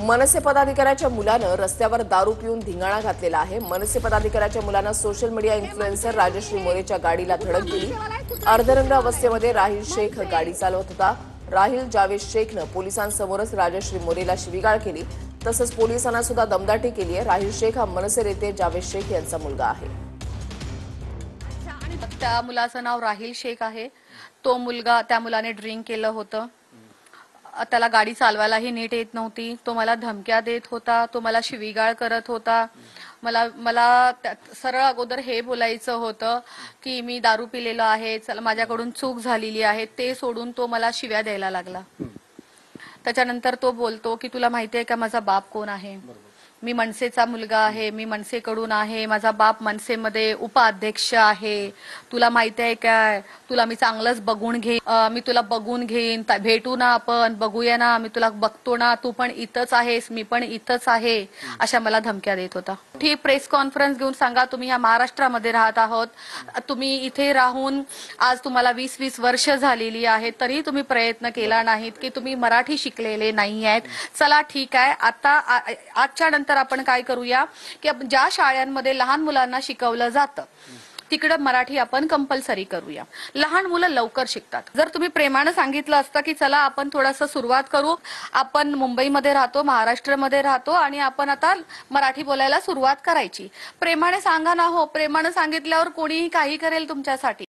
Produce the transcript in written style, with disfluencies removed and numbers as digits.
मनसे पदाधिकाऱ्याच्या मुलानं रस्त्यावर दारू पिऊन धिंगाणा घातलेला आहे। मनसे पदाधिकाऱ्याच्या मुलानं सोशल मीडिया इन्फ्लुएन्सर राजश्री मोरेच्या गाडीला धडक दिली। अर्धरंग अवस्थेमध्ये राहिल शेख गाडी चालवत होता। राहिल जावेद शेखनं पोलिसांसमोरच राजश्री मोरेला शिवीगाळ केली। तसंच पोलिसांना सुद्धा दमदाटी केली आहे। राहिल शेख हा मनसे नेते जावेद शेख यांचा मुलगा आहे। त्या मुलाचं नाव राहिल शेख आहे। तो मुलगा त्या मुलाने ड्रिंक केलं होतं। त्याला गाडी चालवायलाही नीट येत नव्हती। तो मला धमक्या देत होता, तो मला शिवीगाळ करत होता। मला सरळ अगोदर हे बोलायचं होतं की मी दारू पिलेलो आहे, चला माझ्याकडून चूक झालेली आहे, ते सोडून तो मला शिव्या द्यायला लागला। त्याच्यानंतर तो बोलतो की तुला माहिती आहे का माझा बाप कोण आहे? मी मनसेचा मुलगा आहे, मी मनसेकडून आहे, माझा बाप मनसेमध्ये उपाध्यक्ष आहे। तुला माहिती आहे काय? तुला मी चांगलंच बघून मी तुला बघून घेईन, भेटू ना आपण, बघूया ना, मी तुला बघतो ना, तू पण इथंच आहेस, मी पण इथंच आहे, अशा मला धमक्या देत होता। ठीक, प्रेस कॉन्फरन्स घेऊन सांगा तुम्ही ह्या महाराष्ट्रामध्ये राहत आहोत, तुम्ही इथे राहून आज तुम्हाला 20-20 वर्ष झालेली आहेत, तरी तुम्ही प्रयत्न केला नाहीत की तुम्ही मराठी शिकलेले नाही आहेत। चला ठीक आहे, आता आजच्या नंतर आपण काय करूया की ज्या शाळांमध्ये लहान मुलांना शिकवलं जातं तिकडे मराठी आपण कंपल्सरी करूया। लहान मुलं लवकर शिकतात। जर तुम्ही प्रेमाने सांगितलं असतं की चला आपण थोडंसं सुरुवात करू, आपण मुंबईमध्ये राहतो, महाराष्ट्रामध्ये राहतो आणि आपण आता मराठी बोलायला सुरुवात करायची, प्रेमाने सांगा ना हो। प्रेमाने सांगितल्यावर कोणीही काही करेल तुमच्यासाठी।